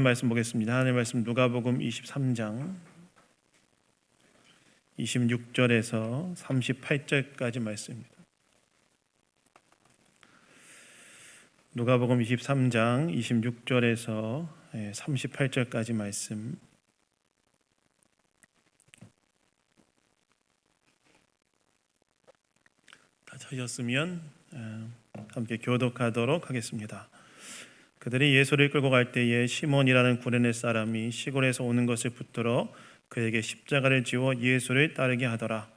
말씀 보겠습니다. 하나님의 말씀 누가복음 23장 26절에서 38절까지 말씀입니다. 누가복음 23장 26절에서 38절까지 말씀. 다 찾으셨으면 함께 교독하도록 하겠습니다. 그들이 예수를 끌고 갈 때에 시몬이라는 구레네 사람이 시골에서 오는 것을 붙들어 그에게 십자가를 지워 예수를 따르게 하더라.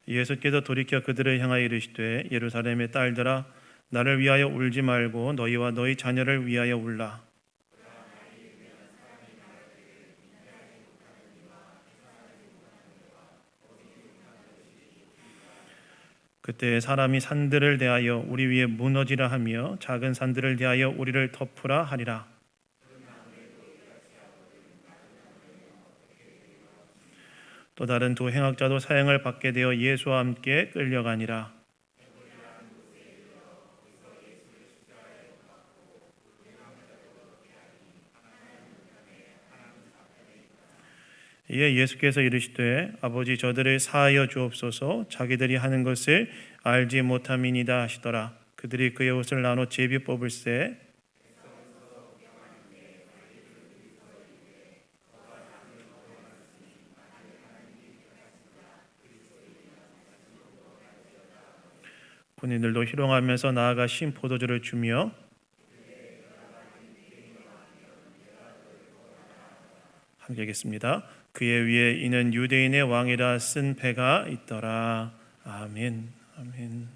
예수께서 돌이켜 그들을 향하여 이르시되 예루살렘의 딸들아 나를 위하여 울지 말고 너희와 너희 자녀를 위하여 울라. 그때 사람이 산들을 대하여 우리 위에 무너지라 하며 작은 산들을 대하여 우리를 덮으라 하리라. 또 다른 두 행악자도 사형을 받게 되어 예수와 함께 끌려가니라. 이에 예수께서 이르시되 아버지 저들을 사하여 주옵소서 자기들이 하는 것을 알지 못함이니이다 하시더라. 그들이 그의 옷을 나눠 제비 뽑을새 군인들도 희롱하면서 나아가 신 포도주를 주며 함께 읽겠습니다. 그의 위에 이는 유대인의 왕이라 쓴 배가 있더라. 아멘. 아멘.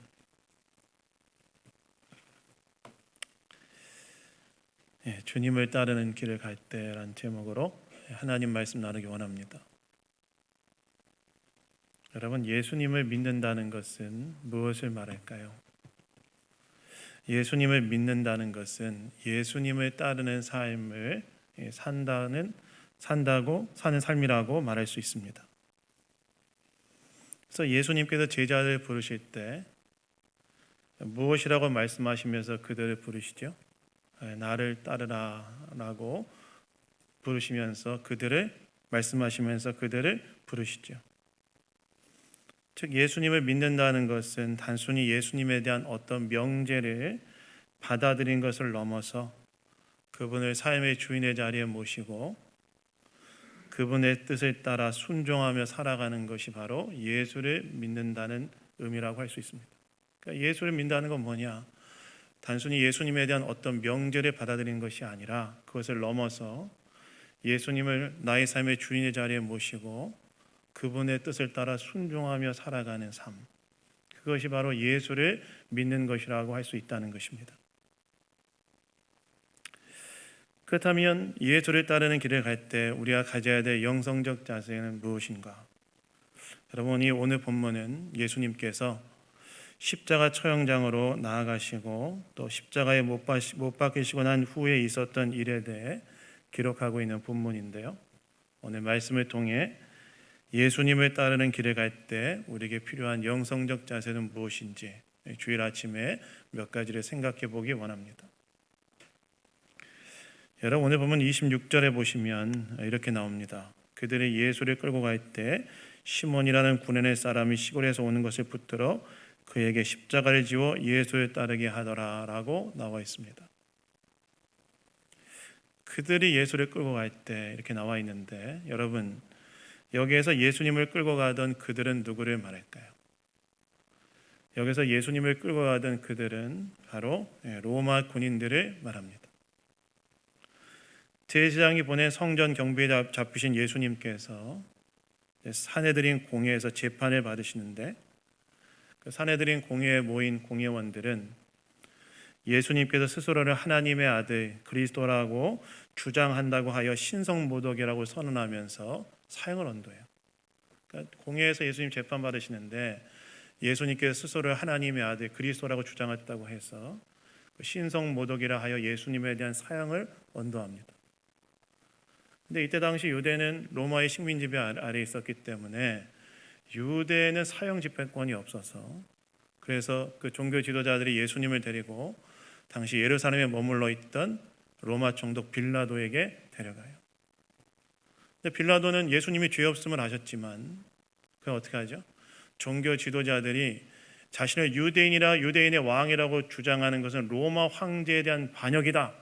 주님을 따르는 길을 갈 때라는 제목으로 하나님 말씀 나누기 원합니다. 여러분, 예수님을 믿는다는 것은 무엇을 말할까요? 예수님을 믿는다는 것은 예수님을 따르는 삶을 산다고 사는 삶이라고 말할 수 있습니다. 그래서 예수님께서 제자를 부르실 때 무엇이라고 말씀하시면서 그들을 부르시죠? 나를 따르라라고 부르시면서 말씀하시면서 그들을 부르시죠. 즉 예수님을 믿는다는 것은 단순히 예수님에 대한 어떤 명제를 받아들인 것을 넘어서 그분을 삶의 주인의 자리에 모시고 그분의 뜻을 따라 순종하며 살아가는 것이 바로 예수를 믿는다는 의미라고 할 수 있습니다. 그러니까 예수를 믿는다는 건 뭐냐? 단순히 예수님에 대한 어떤 명제를 받아들이는 것이 아니라 그것을 넘어서 예수님을 나의 삶의 주인의 자리에 모시고 그분의 뜻을 따라 순종하며 살아가는 삶, 그것이 바로 예수를 믿는 것이라고 할 수 있다는 것입니다. 그렇다면 예수를 따르는 길을 갈 때 우리가 가져야 될 영성적 자세는 무엇인가? 여러분이 오늘 본문은 예수님께서 십자가 처형장으로 나아가시고 또 십자가에 못 박히시고 난 후에 있었던 일에 대해 기록하고 있는 본문인데요. 오늘 말씀을 통해 예수님을 따르는 길을 갈 때 우리에게 필요한 영성적 자세는 무엇인지 주일 아침에 몇 가지를 생각해 보기 원합니다. 여러분 오늘 보면 26절에 보시면 이렇게 나옵니다. 그들이 예수를 끌고 갈 때 시몬이라는 구레네 사람이 시골에서 오는 것을 붙들어 그에게 십자가를 지워 예수를 따르게 하더라 라고 나와 있습니다. 그들이 예수를 끌고 갈 때 이렇게 나와 있는데 여러분 여기에서 예수님을 끌고 가던 그들은 누구를 말할까요? 여기서 예수님을 끌고 가던 그들은 바로 로마 군인들을 말합니다. 제사장이 보낸 성전 경비에 잡히신 예수님께서 산헤드린 공회에서 재판을 받으시는데 그 산헤드린 공회에 모인 공회원들은 예수님께서 스스로를 하나님의 아들 그리스도라고 주장한다고 하여 신성모독이라고 선언하면서 사형을 언도해요. 그러니까 공회에서 예수님 재판 받으시는데 예수님께서 스스로를 하나님의 아들 그리스도라고 주장했다고 해서 신성모독이라 하여 예수님에 대한 사형을 언도합니다. 근데 이때 당시 유대는 로마의 식민 지배 아래에 있었기 때문에 유대에는 사형 집행권이 없어서 그래서 그 종교 지도자들이 예수님을 데리고 당시 예루살렘에 머물러 있던 로마 총독 빌라도에게 데려가요. 근데 빌라도는 예수님이 죄 없음을 아셨지만 그건 어떻게 하죠? 종교 지도자들이 자신을 유대인의 왕이라고 주장하는 것은 로마 황제에 대한 반역이다.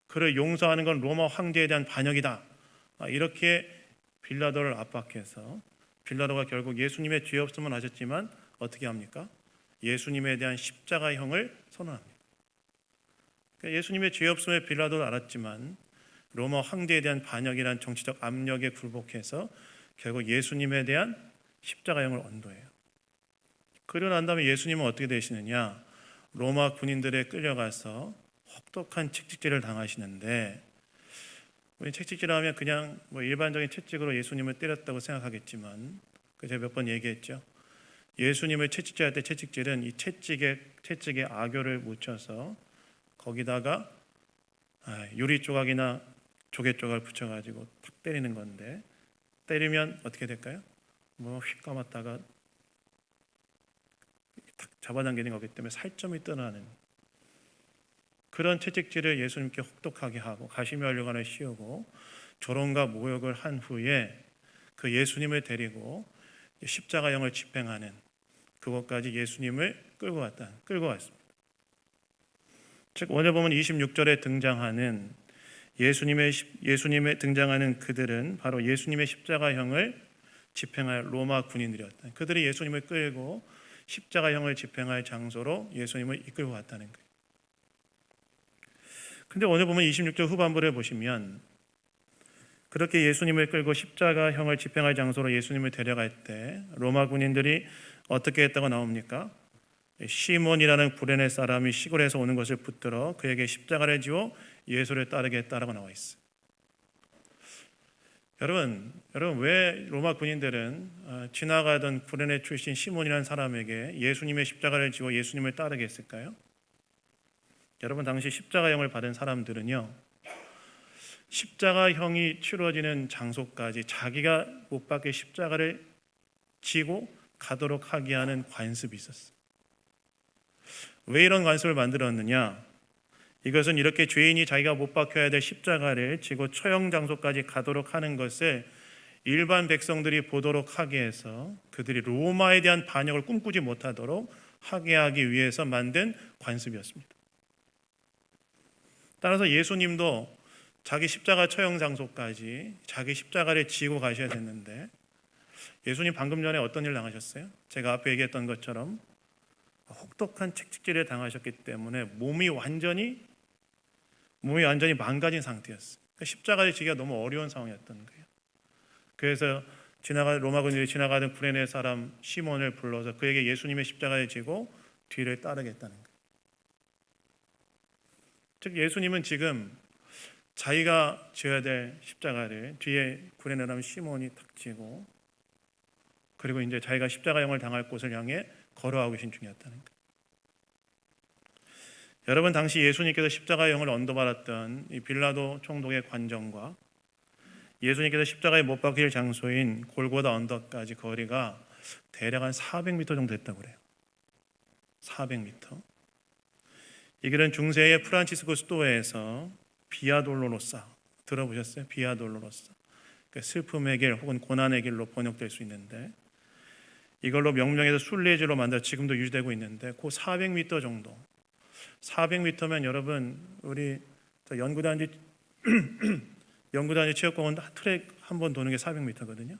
그를 용서하는 건 로마 황제에 대한 반역이다. 이렇게 빌라도를 압박해서 빌라도가 결국 예수님의 죄 없음을 아셨지만 어떻게 합니까? 예수님에 대한 십자가형을 선언합니다. 그러니까 예수님의 죄 없음을 빌라도는 알았지만 로마 황제에 대한 반역이란 정치적 압력에 굴복해서 결국 예수님에 대한 십자가형을 언도해요. 그러고 난 다음에 예수님은 어떻게 되시느냐? 로마 군인들에 끌려가서 혹독한 채찍질을 당하시는데, 우리 채찍질하면 그냥 일반적인 채찍으로 예수님을 때렸다고 생각하겠지만, 제가 몇 번 얘기했죠. 예수님을 채찍질할 때 채찍질은 이 채찍에 악교를 묻혀서 거기다가 유리 조각이나 조개 조각을 붙여가지고 탁 때리는 건데, 때리면 어떻게 될까요? 휙 감았다가 탁 잡아당기는 거기 때문에 살점이 떠나는 그런 채찍질을 예수님께 혹독하게 하고 가시면류관을 씌우고 조롱과 모욕을 한 후에 그 예수님을 데리고 십자가형을 집행하는 그것까지 예수님을 끌고 왔습니다. 즉 오늘 보면 26절에 등장하는 예수님의 등장하는 그들은 바로 예수님의 십자가형을 집행할 로마 군인들이었다. 그들이 예수님을 끌고 십자가형을 집행할 장소로 예수님을 이끌고 갔다는 거예요. 근데 오늘 보면 26절 후반부를 보시면 그렇게 예수님을 끌고 십자가형을 집행할 장소로 예수님을 데려갈 때 로마 군인들이 어떻게 했다고 나옵니까? 시몬이라는 구레네 사람이 시골에서 오는 것을 붙들어 그에게 십자가를 지워 예수를 따르게 했다라고 나와 있어요. 여러분 왜 로마 군인들은 지나가던 구레네 출신 시몬이라는 사람에게 예수님의 십자가를 지워 예수님을 따르게 했을까요? 여러분 당시 십자가형을 받은 사람들은요, 십자가형이 치러지는 장소까지 자기가 못 박게 십자가를 지고 가도록 하게 하는 관습이 있었어요. 왜 이런 관습을 만들었느냐? 이것은 이렇게 죄인이 자기가 못 박혀야 될 십자가를 지고 처형 장소까지 가도록 하는 것을 일반 백성들이 보도록 하게 해서 그들이 로마에 대한 반역을 꿈꾸지 못하도록 하게 하기 위해서 만든 관습이었습니다. 따라서 예수님도 자기 십자가 처형 장소까지 자기 십자가를 지고 가셔야 됐는데 예수님 방금 전에 어떤 일 당하셨어요? 제가 앞에 얘기했던 것처럼 혹독한 채찍질을 당하셨기 때문에 몸이 완전히 망가진 상태였어요. 그러니까 십자가를 지기가 너무 어려운 상황이었던 거예요. 그래서 로마 군인들이 지나가던 구레네 사람 시몬을 불러서 그에게 예수님의 십자가를 지고 뒤를 따르겠다는 거예요. 즉 예수님은 지금 자기가 져야 될 십자가를 뒤에 구레네 사람 시몬이 탁 지고 그리고 이제 자기가 십자가형을 당할 곳을 향해 걸어가고 계신 중이었다는 거예요. 여러분 당시 예수님께서 십자가형을 언도받았던 이 빌라도 총독의 관정과 예수님께서 십자가에 못 박힐 장소인 골고다 언덕까지 거리가 대략 한 400m 정도 됐다고 그래요. 400m. 이 길은 중세의 프란치스코 수도회에서 비아돌로로사 들어보셨어요? 비아돌로로사. 그러니까 슬픔의 길 혹은 고난의 길로 번역될 수 있는데 이걸로 명명해서 순례지로 만들어 지금도 유지되고 있는데 그 400m 정도. 400m면 여러분 우리 연구단지 체육공원 트랙 한 번 도는 게 400m거든요.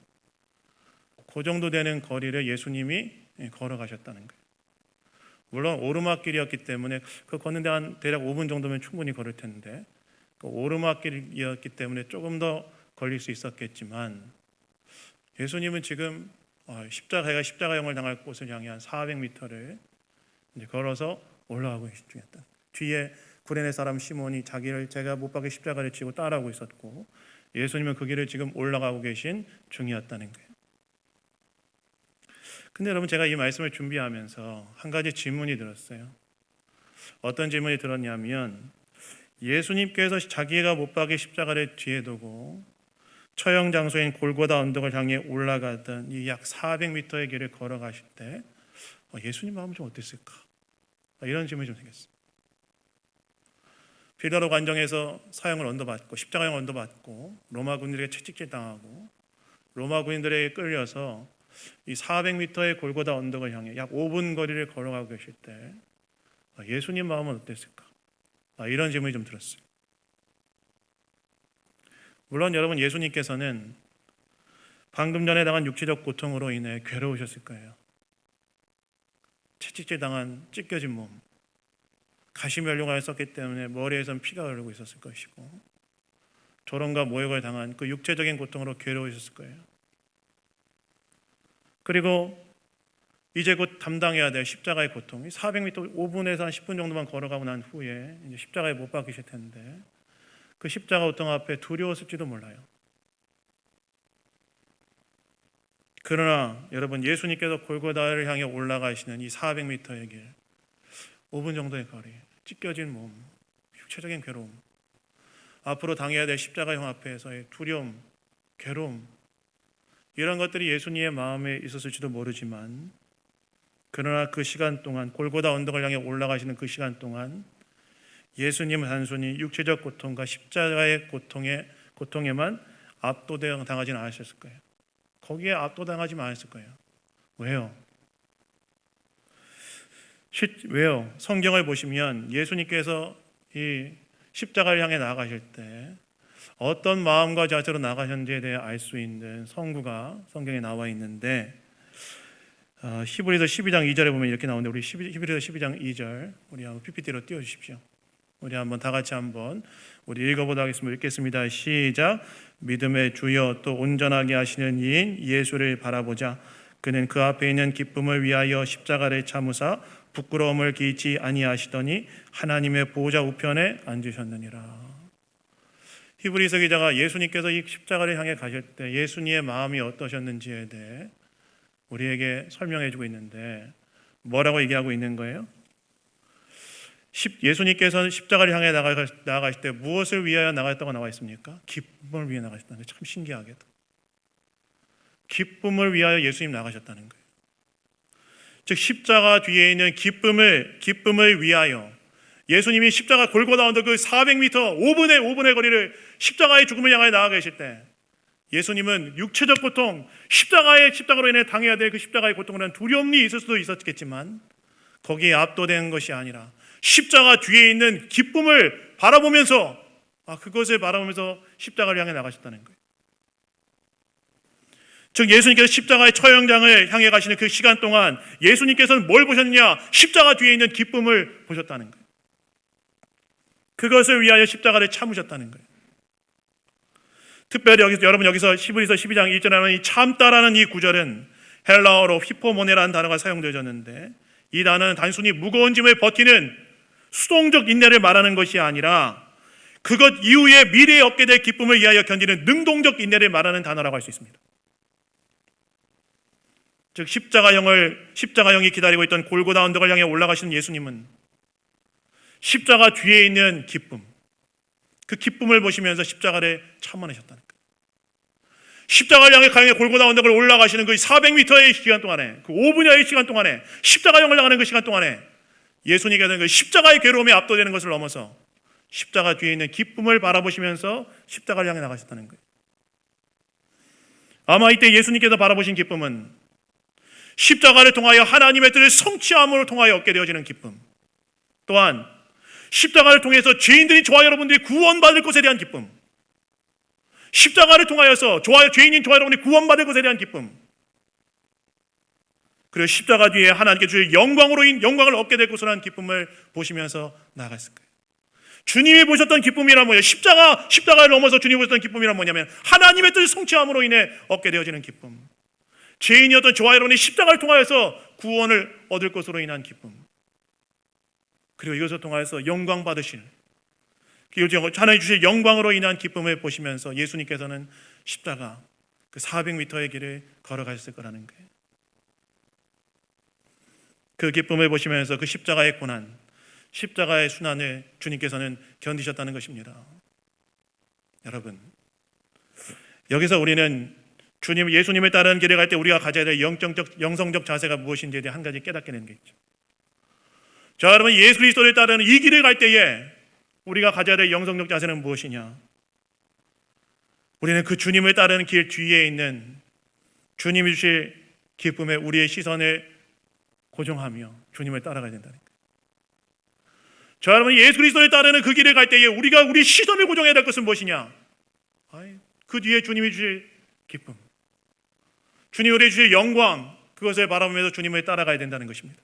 그 정도 되는 거리를 예수님이 걸어가셨다는 거예요. 물론 오르막길이었기 때문에 그 걷는데 한 대략 5분 정도면 충분히 걸을 텐데 그 오르막길이었기 때문에 조금 더 걸릴 수 있었겠지만 예수님은 지금 십자가형을 당할 곳을 향해 한 400m를 걸어서 올라가고 계신 중이었다. 뒤에 구레네 사람 시몬이 제가 못 박게 십자가를 지고 따라오고 있었고 예수님은 그 길을 지금 올라가고 계신 중이었다는 거예요. 근데 여러분 제가 이 말씀을 준비하면서 한 가지 질문이 들었어요. 어떤 질문이 들었냐면 예수님께서 자기가 못 박게 십자가를 뒤에 두고 처형 장소인 골고다 언덕을 향해 올라가던 이 약 400m의 길을 걸어가실 때 예수님 마음은 좀 어땠을까? 이런 질문이 좀 생겼어요. 빌라로 관정에서 사형을 언도받고 십자가형 언도받고 로마 군인들에게 채찍질 당하고 로마 군인들에게 끌려서 이 400m의 골고다 언덕을 향해 약 5분 거리를 걸어가고 계실 때 예수님 마음은 어땠을까? 이런 질문이 좀 들었어요. 물론 여러분, 예수님께서는 방금 전에 당한 육체적 고통으로 인해 괴로우셨을 거예요. 채찍질 당한 찢겨진 몸, 가시면류관을 썼기 때문에 머리에선 피가 흐르고 있었을 것이고 조롱과 모욕을 당한 그 육체적인 고통으로 괴로우셨을 거예요. 그리고 이제 곧 담당해야 될 십자가의 고통, 400m 5분에서 한 10분 정도만 걸어가고 난 후에 이제 십자가에 못 박히실 텐데 그 십자가 고통 앞에 두려웠을지도 몰라요. 그러나 여러분, 예수님께서 골고다를 향해 올라가시는 이 400m의 길, 5분 정도의 거리, 찢겨진 몸, 육체적인 괴로움, 앞으로 당해야 될 십자가형 앞에서의 두려움, 괴로움, 이런 것들이 예수님의 마음에 있었을지도 모르지만, 그러나 그 시간 동안 골고다 언덕을 향해 올라가시는 그 시간 동안 예수님은 단순히 육체적 고통과 십자가의 고통에만 압도당하지는 않으셨을 거예요. 거기에 압도당하지 않았을 거예요. 왜요? 성경을 보시면 예수님께서 이 십자가를 향해 나아가실 때 어떤 마음과 자세로 나가셨는지에 대해 알 수 있는 성구가 성경에 나와 있는데, 히브리서 12장 2절에 보면 이렇게 나오는데, 우리 히브리서 12장 2절 우리 한번 PPT로 띄워주십시오. 우리 한번 다 같이 한번 우리 읽어보도록 하겠습니다. 읽겠습니다. 시작. 믿음의 주여 또 온전하게 하시는 이인 예수를 바라보자. 그는 그 앞에 있는 기쁨을 위하여 십자가를 참으사 부끄러움을 기치 아니하시더니 하나님의 보호자 우편에 앉으셨느니라. 히브리서 기자가 예수님께서 이 십자가를 향해 가실 때 예수님의 마음이 어떠셨는지에 대해 우리에게 설명해 주고 있는데, 뭐라고 얘기하고 있는 거예요? 예수님께서는 십자가를 향해 나아가실 때 무엇을 위하여 나가셨다고 나와 있습니까? 기쁨을 위해 나가셨다는 게 참 신기하게도, 기쁨을 위하여 예수님 나가셨다는 거예요. 즉 십자가 뒤에 있는 기쁨을 위하여 예수님이 십자가 골고다 언덕 그 400m 5분의 거리를 십자가의 죽음을 향하여 나아가 계실 때 예수님은 육체적 고통, 십자가로 인해 당해야 될 그 십자가의 고통에 대한 두려움이 있을 수도 있었겠지만 거기에 압도된 것이 아니라 십자가 뒤에 있는 기쁨을 바라보면서 그것을 바라보면서 십자가를 향해 나가셨다는 거예요. 즉 예수님께서 십자가의 처형장을 향해 가시는 그 시간 동안 예수님께서는 뭘 보셨느냐? 십자가 뒤에 있는 기쁨을 보셨다는 거예요. 그것을 위하여 십자가를 참으셨다는 거예요. 특별히 여기서 히브리서 12장 1절에 나오는 이 참다라는 이 구절은 헬라어로 히포모네라는 단어가 사용되어졌는데, 이 단어는 단순히 무거운 짐을 버티는 수동적 인내를 말하는 것이 아니라 그것 이후에 미래에 얻게 될 기쁨을 위하여 견디는 능동적 인내를 말하는 단어라고 할 수 있습니다. 즉 십자가형이 기다리고 있던 골고다 언덕을 향해 올라가시는 예수님은 십자가 뒤에 있는 기쁨, 그 기쁨을 보시면서 십자가를 참아내셨다는 거예요. 십자가를 향해 골고다 언덕을 올라가시는 그 400m의 시간 동안에, 그 5분여의 시간 동안에, 십자가형을 나가는 그 시간 동안에 예수님께서는 그 십자가의 괴로움에 압도되는 것을 넘어서 십자가 뒤에 있는 기쁨을 바라보시면서 십자가를 향해 나가셨다는 거예요. 아마 이때 예수님께서 바라보신 기쁨은 십자가를 통하여 하나님의 뜻을 성취함으로 통하여 얻게 되어지는 기쁨, 또한 십자가를 통해서 죄인들인 저와 여러분들이 구원받을 것에 대한 기쁨, 십자가를 통하여서 죄인인 저와 여러분이 구원받을 것에 대한 기쁨, 그리고 십자가 뒤에 하나님께 주의 영광을 얻게 될 것이라는 기쁨을 보시면서 나아갔을 거예요. 주님이 보셨던 기쁨이란 뭐예요? 십자가를 넘어서 주님이 보셨던 기쁨이란 뭐냐면 하나님의 뜻을 성취함으로 인해 얻게 되어지는 기쁨, 죄인이었던 저와 여러분이 십자가를 통하여서 구원을 얻을 것으로 인한 기쁨, 그리고 이것을 통하여서 영광 받으실, 하나님 주실 영광으로 인한 기쁨을 보시면서 예수님께서는 십자가 그 400m의 길을 걸어가셨을 거라는 거예요. 그 기쁨을 보시면서 그 십자가의 고난, 십자가의 순환을 주님께서는 견디셨다는 것입니다. 여러분, 여기서 우리는 예수님을 따르는 길에 갈 때 우리가 가져야 될 영성적 자세가 무엇인지에 대해 한 가지 깨닫게 되는 게 있죠. 자, 여러분, 예수 그리스도를 따르는 이 길을 갈 때에 우리가 가져야 될 영성적 자세는 무엇이냐? 우리는 그 주님을 따르는 길 뒤에 있는 주님이 주실 기쁨에 우리의 시선을 고정하며 주님을 따라가야 된다는 거예요. 자, 여러분, 예수 그리스도를 따르는 그 길을 갈 때에 우리가 우리 시선을 고정해야 될 것은 무엇이냐? 그 뒤에 주님이 주실 기쁨, 주님이 우리에게 주실 영광, 그것을 바라보면서 주님을 따라가야 된다는 것입니다.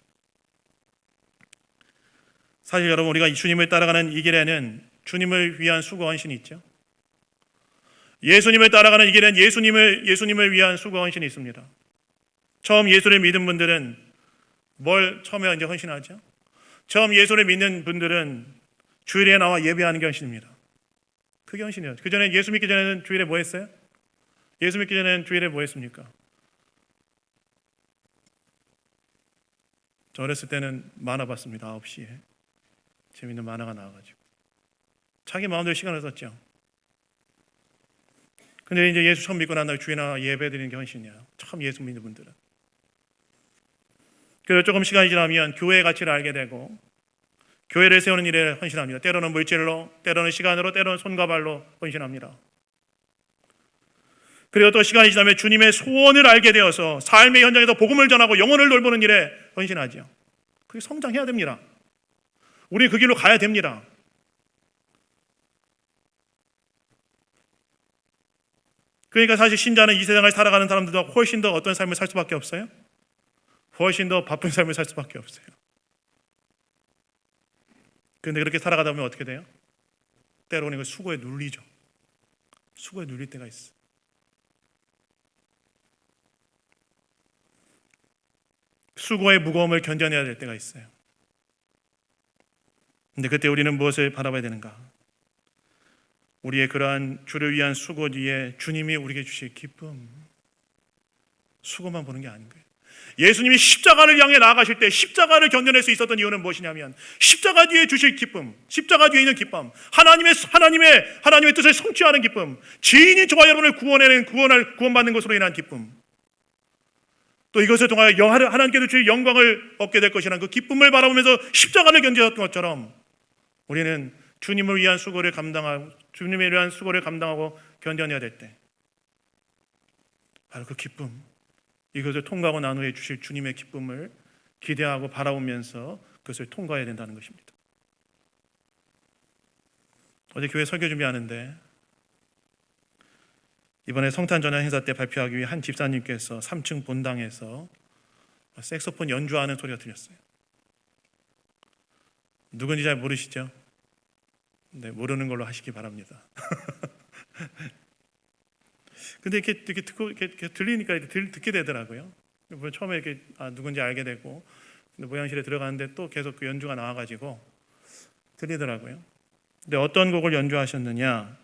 사실 여러분, 우리가 이 주님을 따라가는 이 길에는 주님을 위한 수고 헌신이 있죠. 예수님을 따라가는 이 길에는 예수님을 위한 수고 헌신이 있습니다. 처음 예수를 믿은 분들은 뭘 처음에 이제 헌신하죠? 처음 예수를 믿는 분들은 주일에 나와 예배하는 게 헌신입니다. 그게 헌신이에요. 그 전에 예수 믿기 전에는 주일에 뭐 했어요? 예수 믿기 전에는 주일에 뭐 했습니까? 저 어렸을 때는 만화 봤습니다. 9시에 재밌는 만화가 나와가지고 자기 마음대로 시간을 썼죠. 근데 이제 예수 처음 믿고 난 다음에 주일에 나와 예배 드리는 게 헌신이에요. 처음 예수 믿는 분들은. 그리고 조금 시간이 지나면 교회의 가치를 알게 되고 교회를 세우는 일에 헌신합니다. 때로는 물질로, 때로는 시간으로, 때로는 손과 발로 헌신합니다. 그리고 또 시간이 지나면 주님의 소원을 알게 되어서 삶의 현장에서 복음을 전하고 영혼을 돌보는 일에 헌신하죠. 그게 성장해야 됩니다. 우리 그 길로 가야 됩니다. 그러니까 사실 신자는 이 세상을 살아가는 사람들보다 훨씬 더 어떤 삶을 살 수밖에 없어요? 훨씬 더 바쁜 삶을 살 수밖에 없어요. 그런데 그렇게 살아가다 보면 어떻게 돼요? 때로는 이거 수고에 눌리죠. 수고에 눌릴 때가 있어. 수고의 무거움을 견뎌내야 될 때가 있어요. 근데 그때 우리는 무엇을 바라봐야 되는가? 우리의 그러한 주를 위한 수고 뒤에 주님이 우리에게 주실 기쁨, 수고만 보는 게 아닌 거예요. 예수님이 십자가를 향해 나아가실 때 십자가를 견뎌낼 수 있었던 이유는 무엇이냐면 십자가 뒤에 주실 기쁨, 십자가 뒤에 있는 기쁨, 하나님의 뜻을 성취하는 기쁨, 죄인이 저와 여러분을 구원받는 것으로 인한 기쁨, 또 이것을 통하여 하나님께서 주실 영광을 얻게 될 것이라는 그 기쁨을 바라보면서 십자가를 견디었던 것처럼 우리는 주님을 위한 수고를 감당하고 견뎌내야 될 때 바로 그 기쁨, 이것을 통과하고 난 후에 주실 주님의 기쁨을 기대하고 바라보면서 그것을 통과해야 된다는 것입니다. 어제 교회 설교 준비하는데 이번에 성탄 전야 행사 때 발표하기 위해 한 집사님께서 3층 본당에서 색소폰 연주하는 소리가 들렸어요. 누군지 잘 모르시죠? 네, 모르는 걸로 하시기 바랍니다. 근데 이렇게 듣고 이렇게 들리니까 듣게 되더라고요. 처음에 이렇게 누군지 알게 되고, 근데 모양실에 들어가는데 또 계속 그 연주가 나와가지고 들리더라고요. 근데 어떤 곡을 연주하셨느냐?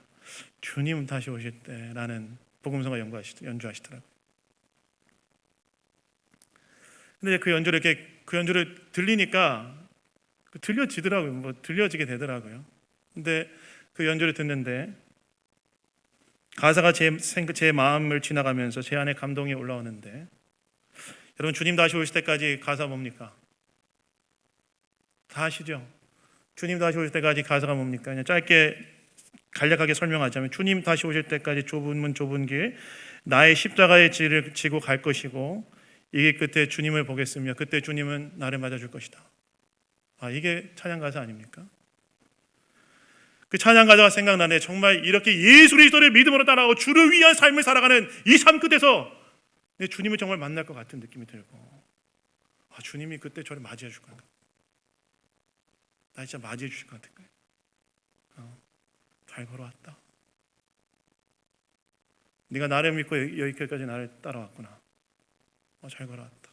주님 다시 오실 때라는 복음성가 연주하시더라고요. 근데 그 연주를 들리니까 들려지더라고요. 들려지게 되더라고요. 근데 그 연주를 듣는데 가사가 제 마음을 지나가면서 제 안에 감동이 올라오는데, 여러분, 주님 다시 오실 때까지 가사 뭡니까? 다 아시죠? 주님 다시 오실 때까지 가사가 뭡니까? 그냥 짧게 간략하게 설명하자면, 주님 다시 오실 때까지 좁은 문 좁은 길, 나의 십자가의 길을 지고 갈 것이고, 이 길 끝에 주님을 보겠으며 그때 주님은 나를 맞아줄 것이다. 이게 찬양 가사 아닙니까? 그 찬양 가사가 생각나네. 정말 이렇게 예수 그리스도를 믿음으로 따라가고 주를 위한 삶을 살아가는 이 삶 끝에서 내 주님을 정말 만날 것 같은 느낌이 들고, 주님이 그때 저를 맞이해 줄 건가? 나 진짜 맞이해 주실 것 같은 거예요. 잘 걸어왔다. 네가 나를 믿고 여기까지 나를 따라왔구나. 잘 걸어왔다.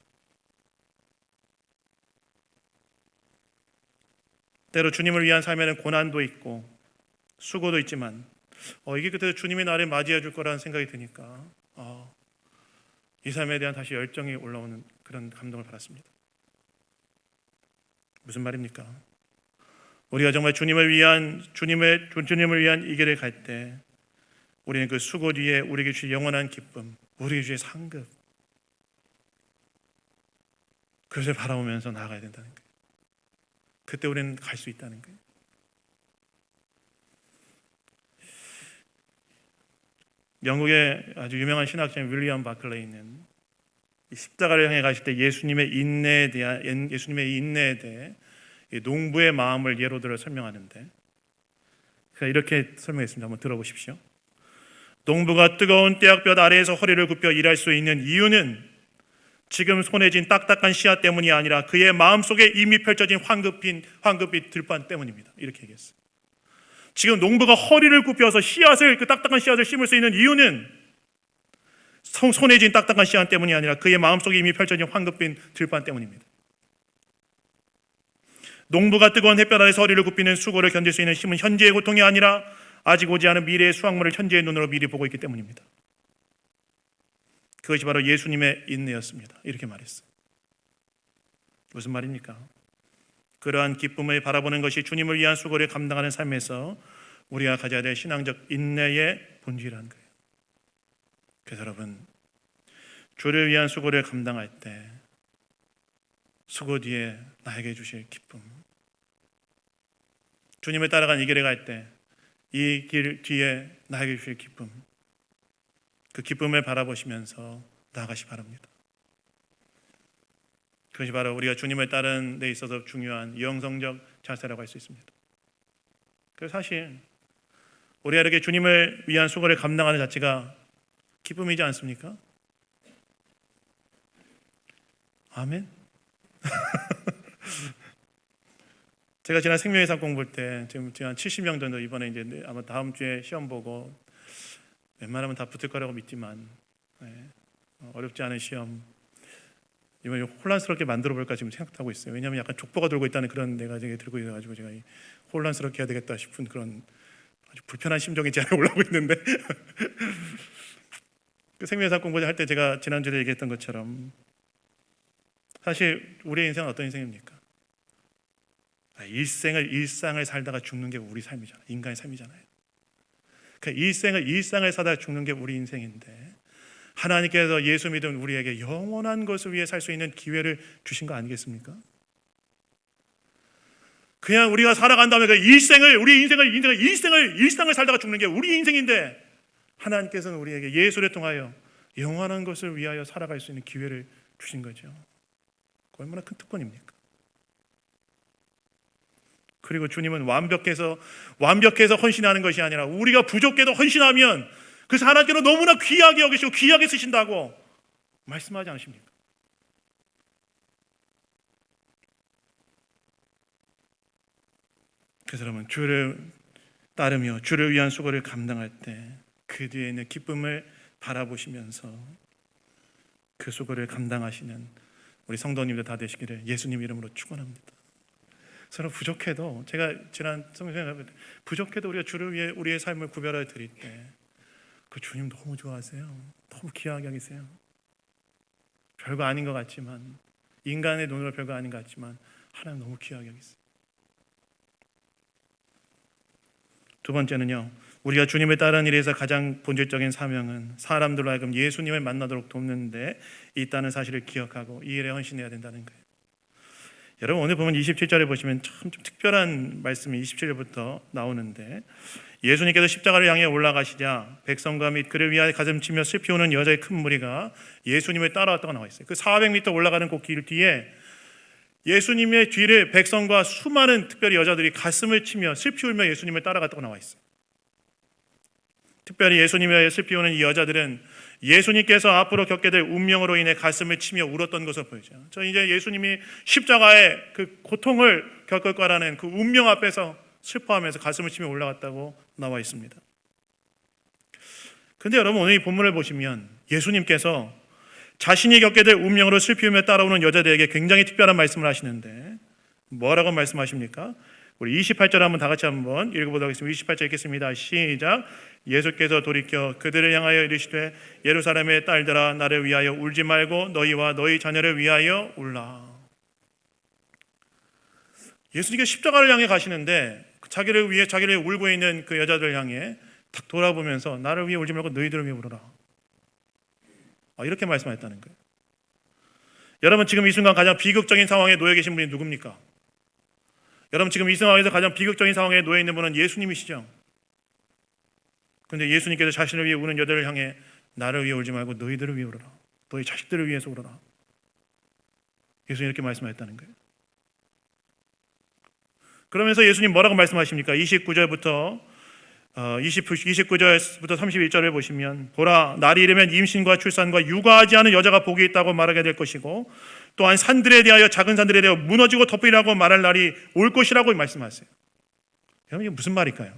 때로 주님을 위한 삶에는 고난도 있고 수고도 있지만 이게 그때 주님이 나를 맞이해 줄 거라는 생각이 드니까 이 삶에 대한 다시 열정이 올라오는 그런 감동을 받았습니다. 무슨 말입니까? 우리가 정말 주님을 위한 이 길을 갈 때 우리는 그 수고 뒤에 우리에게 주신 영원한 기쁨, 우리 주의 상급, 그것을 바라보면서 나아가야 된다는 거예요. 그때 우리는 갈 수 있다는 거예요. 영국의 아주 유명한 신학자인 윌리엄 바클레이는 이 십자가를 향해 가실 때 예수님의 인내에 대해 농부의 마음을 예로 들어 설명하는데, 이렇게 설명했습니다. 한번 들어보십시오. 농부가 뜨거운 떼약볕 아래에서 허리를 굽혀 일할 수 있는 이유는 지금 손에 쥔 딱딱한 씨앗 때문이 아니라 그의 마음속에 이미 펼쳐진 황급빛 들판 때문입니다. 이렇게 얘기했어요. 지금 농부가 허리를 굽혀서 그 딱딱한 씨앗을 심을 수 있는 이유는 손에 쥔 딱딱한 씨앗 때문이 아니라 그의 마음속에 이미 펼쳐진 황급빛 들판 때문입니다. 농부가 뜨거운 햇볕 아래서 허리를 굽히는 수고를 견딜 수 있는 힘은 현재의 고통이 아니라 아직 오지 않은 미래의 수확물을 현재의 눈으로 미리 보고 있기 때문입니다. 그것이 바로 예수님의 인내였습니다. 이렇게 말했어요. 무슨 말입니까? 그러한 기쁨을 바라보는 것이 주님을 위한 수고를 감당하는 삶에서 우리가 가져야 될 신앙적 인내의 본질이라는 거예요. 그래서 여러분, 주를 위한 수고를 감당할 때 수고 뒤에 나에게 주실 기쁨, 주님을 따라간 이 길에 갈 때 이 길 뒤에 나에게 주실 기쁨, 그 기쁨을 바라보시면서 나아가시 바랍니다. 그것이 바로 우리가 주님을 따르는 데 있어서 중요한 영성적 자세라고 할 수 있습니다. 그래서 사실 우리가 이렇게 주님을 위한 수고를 감당하는 자체가 기쁨이지 않습니까? 아멘. 제가 지난 생명의상 공부할 때 지금 한 70명 정도 이번에 이제 아마 다음 주에 시험 보고 웬만하면 다 붙을 거라고 믿지만 어렵지 않은 시험, 이번에 혼란스럽게 만들어 볼까 지금 생각하고 있어요. 왜냐하면 약간 족보가 돌고 있다는 그런 내가 들고 있어가지고 제가 혼란스럽게 해야 되겠다 싶은 그런 아주 불편한 심정이 제 안에 올라오고 있는데 그 생명의상 공부를 할 때 제가 지난주에 얘기했던 것처럼 사실 우리의 인생은 어떤 인생입니까? 일상을 살다가 죽는 게 우리 삶이잖아요. 인간의 삶이잖아요. 그러니까 일상을 살다가 죽는 게 우리 인생인데 하나님께서 예수 믿은 우리에게 영원한 것을 위해 살 수 있는 기회를 주신 거 아니겠습니까? 그냥 우리가 살아간다면 일상을 살다가 죽는 게 우리 인생인데 하나님께서는 우리에게 예수를 통하여 영원한 것을 위하여 살아갈 수 있는 기회를 주신 거죠. 얼마나 큰 특권입니까? 그리고 주님은 완벽해서 헌신하는 것이 아니라 우리가 부족해도 헌신하면 그래서 하나님께서 너무나 귀하게 여기시고 귀하게 쓰신다고 말씀하지 않으십니까? 그래서 여러분, 주를 따르며 주를 위한 수고를 감당할 때 그 뒤에 있는 기쁨을 바라보시면서 그 수고를 감당하시는 우리 성도님들 다 되시기를 예수님 이름으로 축원합니다. 서로 부족해도, 제가 지난 성경에 부족해도 우리가 주를 위해 우리의 삶을 구별하여 드릴 때 그 주님 너무 좋아하세요. 너무 귀하게 여기세요. 별거 아닌 것 같지만, 인간의 눈으로 별거 아닌 것 같지만 하나님 너무 귀하게 여기세요. 두 번째는요, 우리가 주님을 따르는 일에서 가장 본질적인 사명은 사람들로 하여금 예수님을 만나도록 돕는 데 있다는 사실을 기억하고 이 일에 헌신해야 된다는 거예요. 여러분, 오늘 보면 27절에 보시면 참 좀 특별한 말씀이 27절부터 나오는데, 예수님께서 십자가를 향해 올라가시자 백성과 및 그를 위하여 가슴치며 슬피 우는 여자의 큰 무리가 예수님을 따라왔다고 나와 있어요. 그 400m 올라가는 그 길 뒤에 예수님의 뒤를 백성과 수많은 특별히 여자들이 가슴을 치며 슬피 울며 예수님을 따라갔다고 나와 있어요. 특별히 예수님의 슬피 우는 이 여자들은 예수님께서 앞으로 겪게 될 운명으로 인해 가슴을 치며 울었던 것을 보이죠. 저 이제 예수님이 십자가의 그 고통을 겪을 거라는 그 운명 앞에서 슬퍼하면서 가슴을 치며 올라갔다고 나와 있습니다. 그런데 여러분, 오늘 이 본문을 보시면 예수님께서 자신이 겪게 될 운명으로 슬피우며 따라오는 여자들에게 굉장히 특별한 말씀을 하시는데 뭐라고 말씀하십니까? 우리 28절 한번 다 같이 한번 읽어보도록 하겠습니다. 28절 읽겠습니다. 시작. 예수께서 돌이켜 그들을 향하여 이르시되 예루살렘의 딸들아, 나를 위하여 울지 말고 너희와 너희 자녀를 위하여 울라. 예수님께서 십자가를 향해 가시는데 자기를 위해 울고 있는 그 여자들을 향해 딱 돌아보면서 나를 위해 울지 말고 너희들을 위해 울어라. 이렇게 말씀하셨다는 거예요. 여러분, 지금 이 순간 가장 비극적인 상황에 놓여 계신 분이 누굽니까? 여러분, 지금 이 상황에서 가장 비극적인 상황에 놓여 있는 분은 예수님이시죠. 그런데 예수님께서 자신을 위해 우는 여자를 향해 나를 위해 울지 말고 너희들을 위해 울어라. 너희 자식들을 위해서 울어라. 예수님 이렇게 말씀하셨다는 거예요. 그러면서 예수님 뭐라고 말씀하십니까? 29절부터 31절을 보시면, 보라, 날이 이르면 임신과 출산과 육아하지 않은 여자가 복이 있다고 말하게 될 것이고, 또한 산들에 대하여, 작은 산들에 대하여 무너지고 덮이라고 말할 날이 올 것이라고 말씀하세요. 여러분, 이게 무슨 말일까요?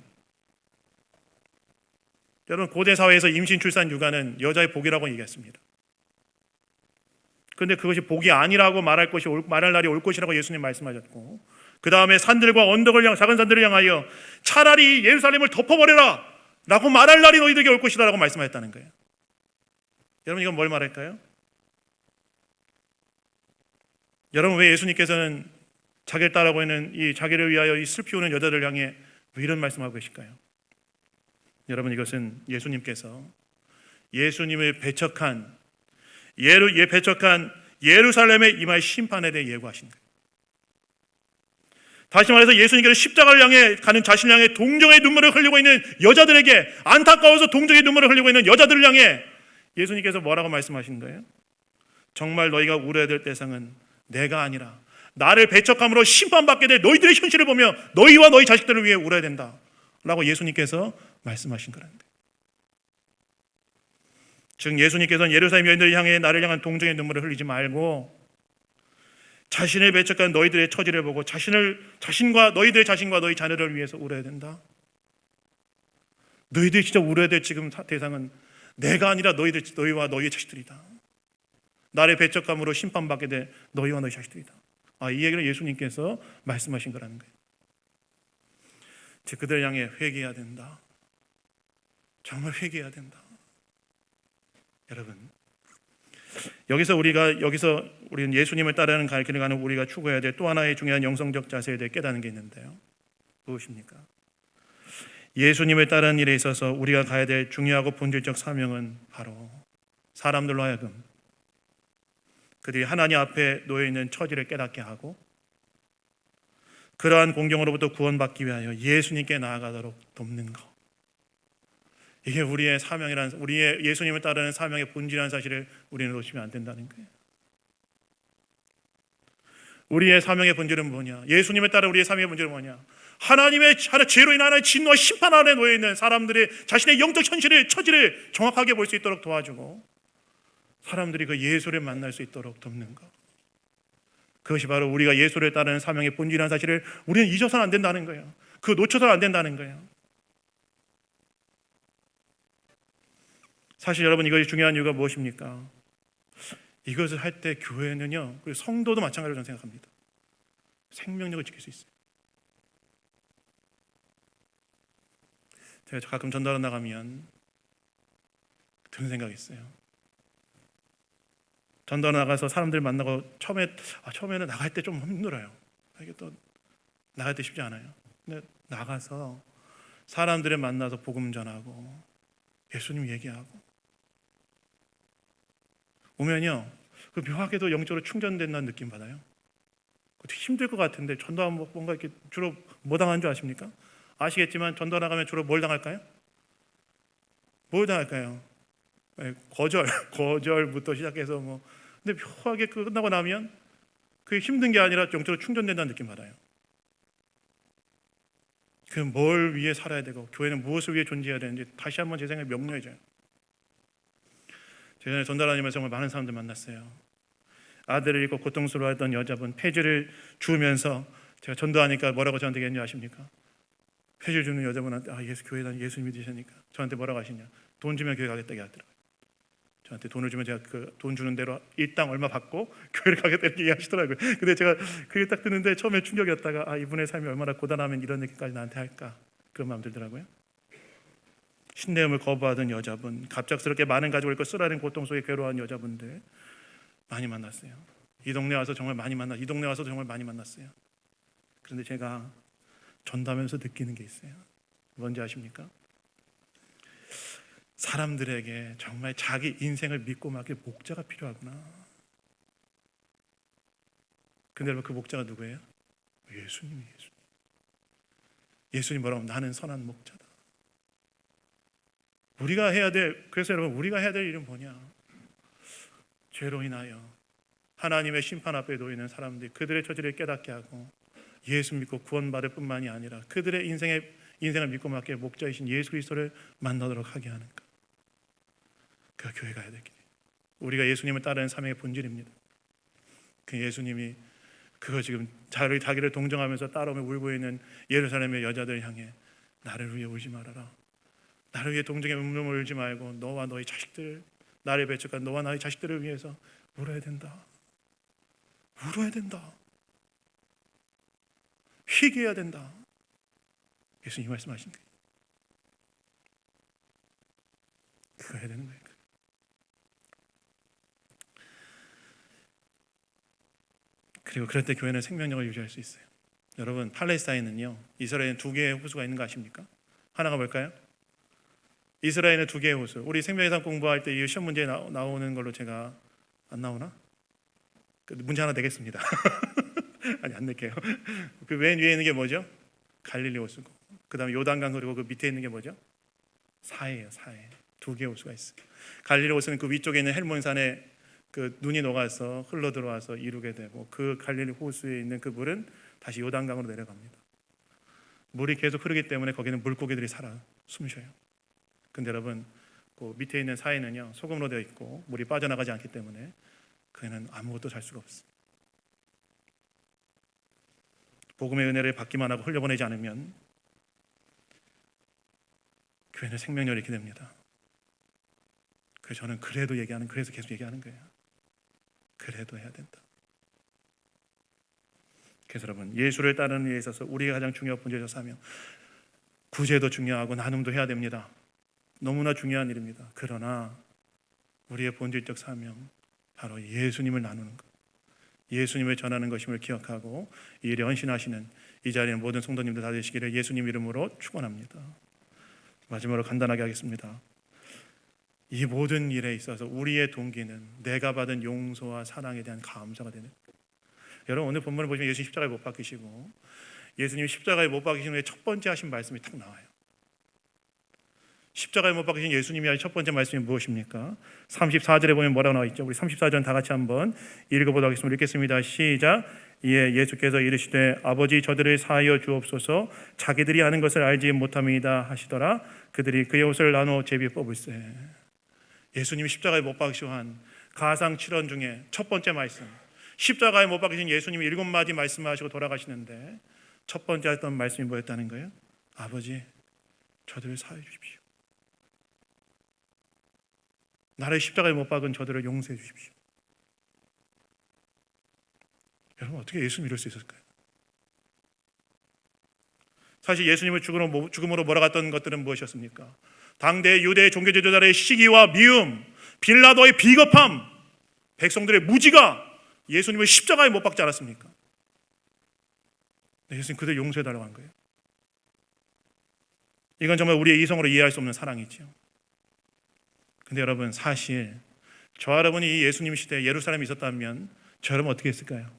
여러분, 고대 사회에서 임신, 출산, 육아는 여자의 복이라고 얘기했습니다. 그런데 그것이 복이 아니라고 말할 날이 올 것이라고 예수님 말씀하셨고, 그 다음에 산들과 언덕을 작은 산들을 향하여 차라리 예루살렘을 덮어버려라 라고 말할 날이 너희들에게 올 것이다 라고 말씀하셨다는 거예요. 여러분, 이건 뭘 말할까요? 여러분, 왜 예수님께서는 자기를 따라오고 있는 이 자기를 위하여 이 슬피 우는 여자들 향해 왜 이런 말씀하고 계실까요? 여러분, 이것은 예수님께서 예수님을 배척한 예루살렘의 이마의 심판에 대해 예고하신 거예요. 다시 말해서 예수님께서 십자가를 향해 가는 자신을 향해 동정의 눈물을 흘리고 있는 여자들에게, 안타까워서 동정의 눈물을 흘리고 있는 여자들을 향해 예수님께서 뭐라고 말씀하신 거예요? 정말 너희가 울어야 될 대상은 내가 아니라 나를 배척함으로 심판받게 될 너희들의 현실을 보며 너희와 너희 자식들을 위해 울어야 된다 라고 예수님께서 말씀하신 거라는 거예요. 즉, 예수님께서는 예루살렘 여인들을 향해 나를 향한 동정의 눈물을 흘리지 말고 자신을 배척한 너희들의 처지를 보고 자신과 너희들의 자신과 너희 자녀를 위해서 울어야 된다. 너희들이 진짜 울어야 될 지금 대상은 내가 아니라 너희와 너희의 자식들이다. 나를 배척함으로 심판받게 될 너희와 너희 자식들이다. 이 얘기를 예수님께서 말씀하신 거라는 거예요. 즉, 그들을 향해 회개해야 된다. 정말 회개해야 된다. 여러분, 여기서 우리는 예수님을 따르는 길을 가는 우리가 추구해야 될 또 하나의 중요한 영성적 자세에 대해 깨닫는 게 있는데요. 무엇입니까? 예수님을 따르는 일에 있어서 우리가 가야 될 중요하고 본질적 사명은 바로 사람들로 하여금 그들이 하나님 앞에 놓여 있는 처지를 깨닫게 하고 그러한 공경으로부터 구원받기 위하여 예수님께 나아가도록 돕는 것. 이게 우리의 예수님을 따르는 사명의 본질이라는 사실을 우리는 놓치면 안 된다는 거예요. 우리의 사명의 본질은 뭐냐? 예수님을 따르는 우리의 사명의 본질은 뭐냐? 하나님의 죄로 인한 하나님의 진노와 심판 아래 놓여 있는 사람들의 자신의 영적 처지를 정확하게 볼 수 있도록 도와주고 사람들이 그 예수를 만날 수 있도록 돕는 것. 그것이 바로 우리가 예수를 따르는 사명의 본질이라는 사실을 우리는 잊어서는 안 된다는 거예요. 놓쳐서는 안 된다는 거예요. 사실 여러분, 이것이 중요한 이유가 무엇입니까? 이것을 할 때 교회는요, 그리고 성도도 마찬가지로 저는 생각합니다. 생명력을 지킬 수 있어요. 제가 가끔 전도하러 나가면 드는 생각이 있어요. 전도하러 나가서 사람들 만나고 처음에는 나갈 때 좀 힘들어요. 이게 또 나갈 때 쉽지 않아요. 근데 나가서 사람들을 만나서 복음 전하고 예수님 얘기하고 오면요, 그 묘하게도 영적으로 충전된다는 느낌 받아요. 되게 힘들 것 같은데 전도하면 뭔가 이렇게 주로 뭐 당하는 줄 아십니까? 아시겠지만 전도 나가면 주로 뭘 당할까요? 뭘 당할까요? 거절부터 시작해서 근데 묘하게 끝나고 나면 그게 힘든 게 아니라 영적으로 충전된다는 느낌 받아요. 그 뭘 위해 살아야 되고 교회는 무엇을 위해 존재해야 되는지 다시 한번 제 생각에 명료해져요. 제가 전달 다니면서 정말 많은 사람들 만났어요. 아들을 잃고 고통스러워했던 여자분, 폐지를 주면서 제가 전도하니까 뭐라고 저한테 얘기했는지 아십니까? 폐지를 주는 여자분한테 교회 다니 예수님이 되시니까 저한테 뭐라고 하시냐? 돈 주면 교회 가겠다고 하더라고요. 저한테 돈을 주면 제가 그 돈 주는 대로 일당 얼마 받고 교회를 가겠다 이렇게 얘기하시더라고요. 근데 제가 그게 딱 듣는데 처음에 충격이었다가 이분의 삶이 얼마나 고단하면 이런 얘기까지 나한테 할까, 그런 마음 들더라고요. 신내음을 거부하던 여자분, 갑작스럽게 많은 가족을 잃고 쓰라린 고통 속에 괴로워하는 여자분들 많이 만났어요. 이 동네 와서 정말 많이 만났어요. 그런데 제가 전도하면서 느끼는 게 있어요. 뭔지 아십니까? 사람들에게 정말 자기 인생을 믿고 맡길 목자가 필요하구나. 근데 여러분, 그 목자가 누구예요? 예수님이에요. 예수님 뭐라고? 나는 선한 목자다. 우리가 해야 될, 그래서 여러분, 우리가 해야 될 일은 뭐냐? 죄로 인하여 하나님의 심판 앞에 놓이는 사람들이 그들의 처지를 깨닫게 하고 예수 믿고 구원받을 뿐만이 아니라 그들의 인생을 믿고 맡길 목자이신 예수 그리스도를 만나도록 하게 하는 것. 그 교회가 해야 될 길. 우리가 예수님을 따르는 사명의 본질입니다. 그 예수님이 그거 지금 자기를 동정하면서 따라오며 울고 있는 예루살렘의 여자들 향해 나를 위해 울지 말아라. 나를 위해 동정의 눈물 울지 말고 너와 너희 자식들, 나를 배척한 너와 나의 자식들을 위해서 울어야 된다. 울어야 된다. 희귀해야 된다. 예수님 말씀하신 거예요. 그거 해야 되는 거예요. 그리고 그럴 때 교회는 생명력을 유지할 수 있어요. 여러분, 팔레스타인은요, 이스라엘에는 두 개의 호수가 있는 거 아십니까? 하나가 뭘까요? 이스라엘에는 두 개의 호수. 우리 생명예산 공부할 때 이 시험 문제에 나오는 걸로 제가 안 나오나? 문제 하나 내겠습니다. 아니, 안 낼게요. 그 맨 위에 있는 게 뭐죠? 갈릴리 호수고, 그 다음에 요단강 흐르고 그 밑에 있는 게 뭐죠? 사해예요. 사해. 두 개의 호수가 있어요. 갈릴리 호수는 그 위쪽에 있는 헬몬산에 그 눈이 녹아서 흘러 들어와서 이루게 되고, 그 갈릴리 호수에 있는 그 물은 다시 요단강으로 내려갑니다. 물이 계속 흐르기 때문에 거기는 물고기들이 살아 숨쉬어요. 근데 여러분, 그 밑에 있는 사해는요, 소금으로 되어 있고 물이 빠져나가지 않기 때문에 그는 아무것도 살 수가 없어요. 복음의 은혜를 받기만 하고 흘려보내지 않으면 교회는 생명력을 잃게 됩니다. 그래서 저는 그래서 계속 얘기하는 거예요. 그래도 해야 된다. 그래서 여러분, 예수를 따르는 일에 있어서 우리가 가장 중요한 본질적 사명, 구제도 중요하고 나눔도 해야 됩니다. 너무나 중요한 일입니다. 그러나 우리의 본질적 사명, 바로 예수님을 나누는 것, 예수님을 전하는 것임을 기억하고 이 일에 헌신하시는 이 자리에 모든 성도님들 다 되시기를 예수님 이름으로 축원합니다. 마지막으로 간단하게 하겠습니다. 이 모든 일에 있어서 우리의 동기는 내가 받은 용서와 사랑에 대한 감사가 되는 거예요. 여러분, 오늘 본문을 보시면 예수님 십자가에 못 박히시고, 예수님이 십자가에 못 박히신 후에 첫 번째 하신 말씀이 딱 나와요. 십자가에 못 박히신 예수님이 하신 첫 번째 말씀이 무엇입니까? 34절에 보면 뭐라고 나와 있죠? 우리 34절 다 같이 한번 읽어보도록 하겠습니다. 읽겠습니다. 시작. 이에 예수께서 이르시되 아버지 저들을 사하여 주옵소서, 자기들이 하는 것을 알지 못함이다 하시더라. 그들이 그의 옷을 나눠 제비 뽑을세. 예수님이 십자가에 못 박히시고 한 가상 7원 중에 첫 번째 말씀, 십자가에 못 박히신 예수님이 7마디 말씀하시고 돌아가시는데 첫 번째 했던 말씀이 뭐였다는 거예요? 아버지 저들을 사하여 주십시오. 나를 십자가에 못 박은 저들을 용서해 주십시오. 여러분, 어떻게 예수 믿을 수 있었을까요? 사실 예수님을 죽음으로 몰아갔던 것들은 무엇이었습니까? 당대 유대 종교 지도자들의 시기와 미움, 빌라도의 비겁함, 백성들의 무지가 예수님을 십자가에 못 박지 않았습니까? 예수님 그들 용서해달라고 한 거예요. 이건 정말 우리의 이성으로 이해할 수 없는 사랑이지요. 근데 여러분, 사실 저와 여러분이 이 예수님 시대에 예루살렘에 있었다면 저 여러분 어떻게 했을까요?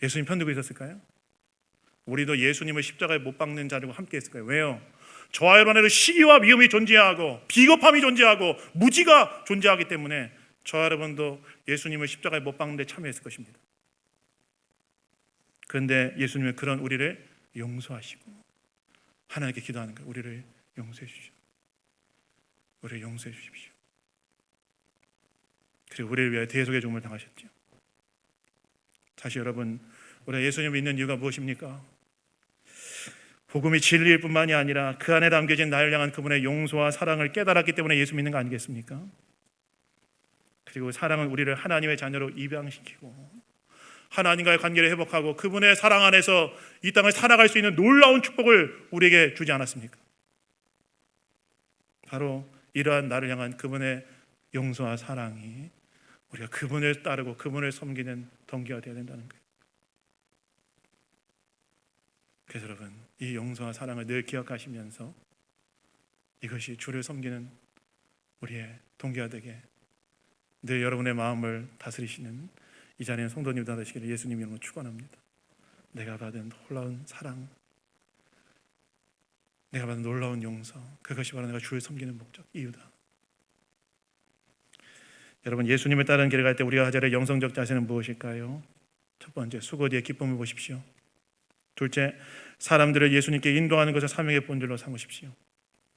예수님 편들고 있었을까요? 우리도 예수님을 십자가에 못 박는 자들과 함께 했을까요? 왜요? 저와 여러분의 시기와 미움이 존재하고 비겁함이 존재하고 무지가 존재하기 때문에 저와 여러분도 예수님을 십자가에 못 박는 데 참여했을 것입니다. 그런데 예수님은 그런 우리를 용서하시고 하나님께 기도하는 거예요. 우리를 용서해 주십시오. 우리를 용서해 주십시오. 그리고 우리를 위하여 대속의 죽음을 당하셨죠. 다시 여러분, 우리가 예수님을 믿는 이유가 무엇입니까? 복음이 진리일 뿐만이 아니라 그 안에 담겨진 나를 향한 그분의 용서와 사랑을 깨달았기 때문에 예수 믿는 거 아니겠습니까? 그리고 사랑은 우리를 하나님의 자녀로 입양시키고 하나님과의 관계를 회복하고 그분의 사랑 안에서 이 땅을 살아갈 수 있는 놀라운 축복을 우리에게 주지 않았습니까? 바로 이러한 나를 향한 그분의 용서와 사랑이 우리가 그분을 따르고 그분을 섬기는 동기가 되어야 된다는 거예요. 그래서 여러분, 이 용서와 사랑을 늘 기억하시면서 이것이 주를 섬기는 우리의 동기가 되게 늘 여러분의 마음을 다스리시는 이 자리에 성도님들 되시기를 예수님 이름으로 축원합니다. 내가 받은 놀라운 사랑, 내가 받은 놀라운 용서, 그것이 바로 내가 주를 섬기는 목적, 이유다. 여러분, 예수님을 따르는 길을 갈 때 우리가 가져야 할 영성적 자세는 무엇일까요? 첫 번째, 수고 뒤에 기쁨을 보십시오. 둘째, 사람들을 예수님께 인도하는 것을 사명의 본질로 삼으십시오.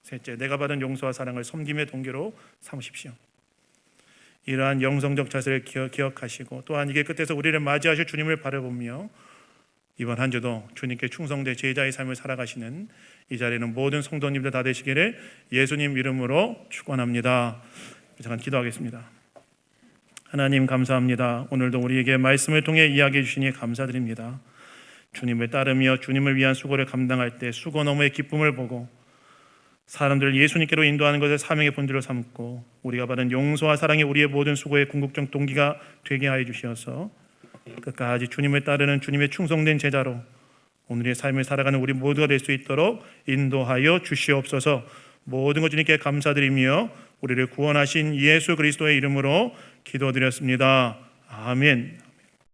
셋째, 내가 받은 용서와 사랑을 섬김의 동기로 삼으십시오. 이러한 영성적 자세를 기억하시고 또한 이게 끝에서 우리를 맞이하실 주님을 바라보며 이번 한 주도 주님께 충성된 제자의 삶을 살아가시는 이 자리는 모든 성도님들 다 되시기를 예수님 이름으로 축원합니다. 잠깐 기도하겠습니다. 하나님 감사합니다. 오늘도 우리에게 말씀을 통해 이야기해 주시니 감사드립니다. 주님을 따르며 주님을 위한 수고를 감당할 때 수고 너머의 기쁨을 보고 사람들을 예수님께로 인도하는 것을 사명의 본질로 삼고 우리가 받은 용서와 사랑이 우리의 모든 수고의 궁극적 동기가 되게 하여 주시어서 끝까지 주님을 따르는 주님의 충성된 제자로 오늘의 삶을 살아가는 우리 모두가 될 수 있도록 인도하여 주시옵소서. 모든 것 주님께 감사드리며 우리를 구원하신 예수 그리스도의 이름으로 기도드렸습니다. 아멘.